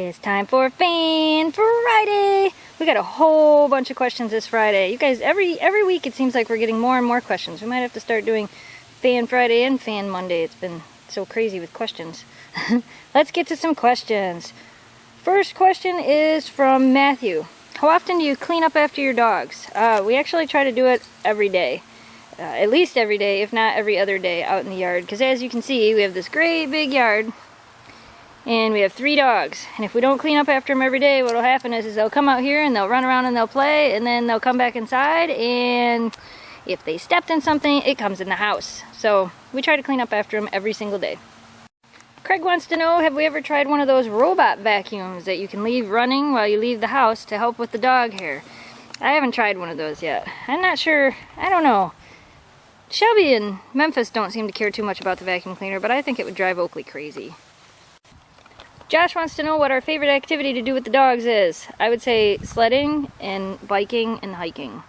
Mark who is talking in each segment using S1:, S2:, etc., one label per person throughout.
S1: It's time for Fan Friday! We got a whole bunch of questions this Friday. You guys, every week it seems like we're getting more and more questions. We might have to start doing Fan Friday and Fan Monday. It's been so crazy with questions. Let's get to some questions. First question is from Matthew. How often do you clean up after your dogs? We actually try to do it every day. At least every day, if not every other day out in the yard. Because as you can see, we have this great big yard. And we have 3 dogs. And if we don't clean up after them every day, what will happen is they'll come out here and they'll run around and they'll play. And then they'll come back inside. And if they stepped in something, it comes in the house. So we try to clean up after them every single day. Craig wants to know, have we ever tried one of those robot vacuums that you can leave running while you leave the house to help with the dog hair? I haven't tried one of those yet. I'm not sure. I don't know. Shelby and Memphis don't seem to care too much about the vacuum cleaner, but I think it would drive Oakley crazy. Josh wants to know what our favorite activity to do with the dogs is. I would say sledding and biking and hiking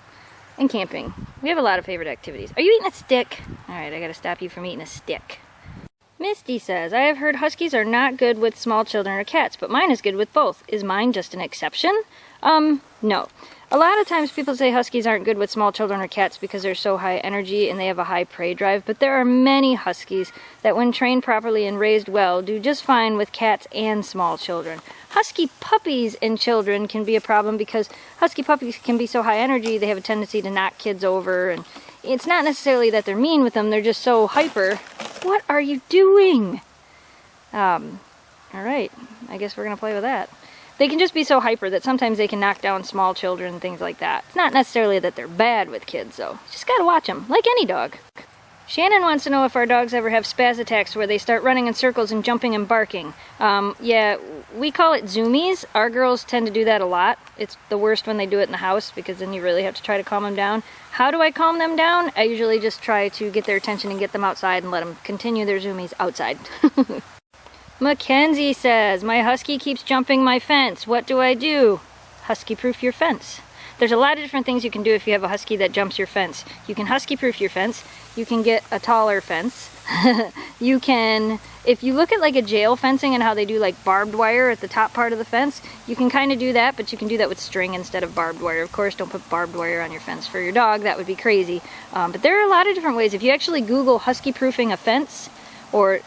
S1: and camping. We have a lot of favorite activities. Are you eating a stick? Alright, I gotta stop you from eating a stick. Misty says, I have heard Huskies are not good with small children or cats, but mine is good with both. Is mine just an exception? No. A lot of times people say Huskies aren't good with small children or cats because they're so high energy and they have a high prey drive, but there are many Huskies that when trained properly and raised well do just fine with cats and small children. Husky puppies and children can be a problem because Husky puppies can be so high energy they have a tendency to knock kids over, and it's not necessarily that they're mean with them, they're just so hyper. What are you doing? Alright, I guess we're gonna play with that. They can just be so hyper that sometimes they can knock down small children and things like that. It's not necessarily that they're bad with kids, though. Just gotta watch them, like any dog. Shannon wants to know if our dogs ever have spaz attacks where they start running in circles and jumping and barking. Yeah, we call it zoomies. Our girls tend to do that a lot. It's the worst when they do it in the house because then you really have to try to calm them down. How do I calm them down? I usually just try to get their attention and get them outside and let them continue their zoomies outside. Mackenzie says, my Husky keeps jumping my fence. What do I do? Husky-proof your fence. There's a lot of different things you can do if you have a Husky that jumps your fence. You can Husky-proof your fence. You can get a taller fence. You can, if you look at like a jail fencing and how they do like barbed wire at the top part of the fence, you can kind of do that, but you can do that with string instead of barbed wire. Of course, don't put barbed wire on your fence for your dog. That would be crazy. But there are a lot of different ways. If you actually Google Husky-proofing a fence, or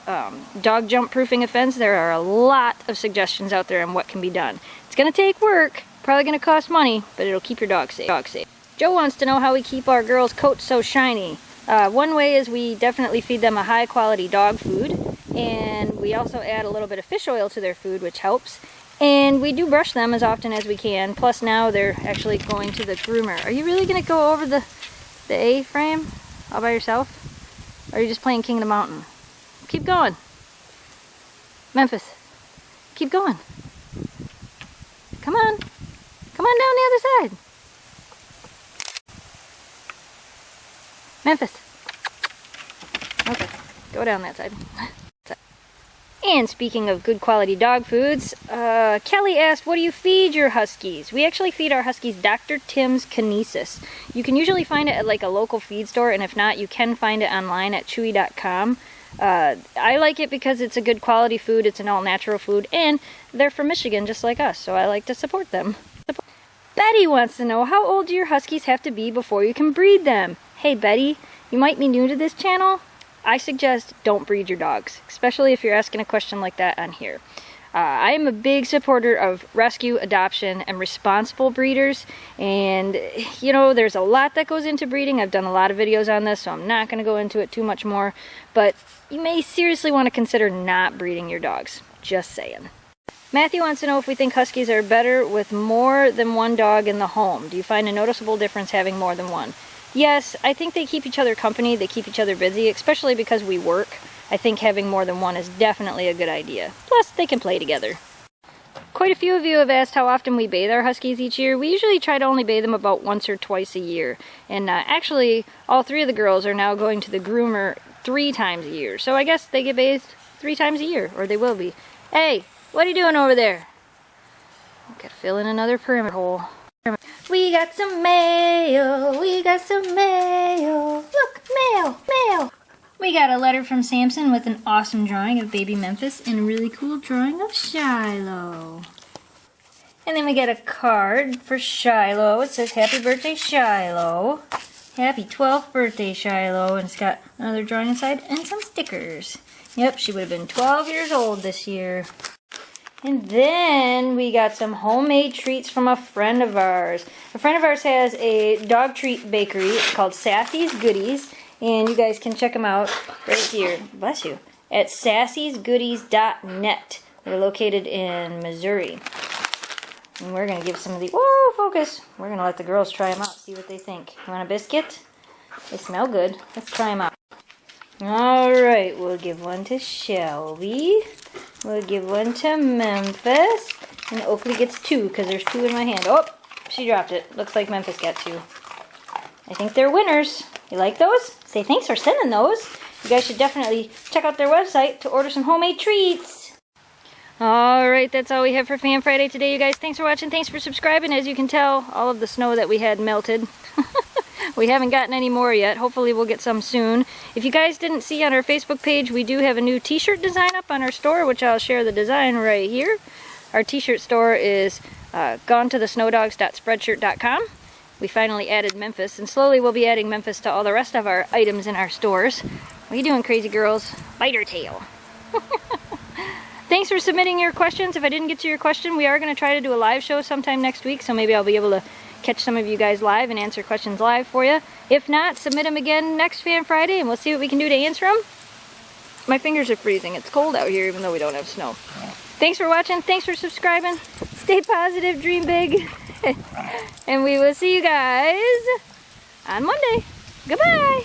S1: dog jump proofing a fence, there are a lot of suggestions out there on what can be done. It's going to take work, probably going to cost money, but it'll keep your dog safe. Joe wants to know how we keep our girls' coats so shiny. One way is we definitely feed them a high quality dog food, and we also add a little bit of fish oil to their food, which helps. And we do brush them as often as we can, plus now they're actually going to the groomer. Are you really going to go over the A-frame all by yourself? Or are you just playing King of the Mountain? Keep going. Memphis, keep going. Come on. Come on down the other side. Memphis. Okay, go down that side. And speaking of good quality dog foods, Kelly asked, what do you feed your Huskies? We actually feed our Huskies Dr. Tim's Kinesis. You can usually find it at like a local feed store, and if not, you can find it online at chewy.com. I like it because it's a good quality food, it's an all-natural food, and they're from Michigan just like us, so I like to support them. Betty wants to know, how old do your Huskies have to be before you can breed them? Hey Betty, you might be new to this channel. I suggest don't breed your dogs, especially if you're asking a question like that on here. I am a big supporter of rescue, adoption, and responsible breeders, and you know, there's a lot that goes into breeding. I've done a lot of videos on this, so I'm not going to go into it too much more, but you may seriously want to consider not breeding your dogs. Just saying. Matthew wants to know if we think Huskies are better with more than one dog in the home. Do you find a noticeable difference having more than one? Yes, I think they keep each other company, they keep each other busy, especially because we work. I think having more than one is definitely a good idea. Plus, they can play together. Quite a few of you have asked how often we bathe our Huskies each year. We usually try to only bathe them about once or twice a year. And actually, all 3 of the girls are now going to the groomer 3 times a year. So I guess they get bathed 3 times a year, or they will be. Hey, what are you doing over there? Gotta fill in another perimeter hole. We got some mail, we got some mail. Look, mail, mail. We got a letter from Samson with an awesome drawing of baby Memphis and a really cool drawing of Shiloh. And then we got a card for Shiloh. It says, "Happy birthday, Shiloh. Happy 12th birthday, Shiloh." And it's got another drawing inside and some stickers. Yep, she would have been 12 years old this year. And then we got some homemade treats from a friend of ours. A friend of ours has a dog treat bakery. It's called Sassy's Goodies. And you guys can check them out right here. Bless you. At sassysgoodies.net. They're located in Missouri. And we're going to give some of the... Whoa, focus! We're going to let the girls try them out, see what they think. You want a biscuit? They smell good. Let's try them out. Alright, we'll give one to Shelby. We'll give one to Memphis. And Oakley gets 2, because there's 2 in my hand. Oh, she dropped it. Looks like Memphis got 2. I think they're winners. You like those? Say thanks for sending those. You guys should definitely check out their website to order some homemade treats. Alright, that's all we have for Fan Friday today, you guys. Thanks for watching. Thanks for subscribing. As you can tell, all of the snow that we had melted. We haven't gotten any more yet. Hopefully we'll get some soon. If you guys didn't see on our Facebook page, we do have a new t-shirt design up on our store, which I'll share the design right here. Our t-shirt store is GonetotheSnowDogs.spreadshirt.com. We finally added Memphis, and slowly we'll be adding Memphis to all the rest of our items in our stores. What are you doing, crazy girls? Bite her tail. Thanks for submitting your questions. If I didn't get to your question, we are going to try to do a live show sometime next week, so maybe I'll be able to catch some of you guys live and answer questions live for you. If not, submit them again next Fan Friday, and we'll see what we can do to answer them. My fingers are freezing. It's cold out here, even though we don't have snow. Thanks for watching. Thanks for subscribing. Stay positive, dream big. And we will see you guys on Monday. Goodbye.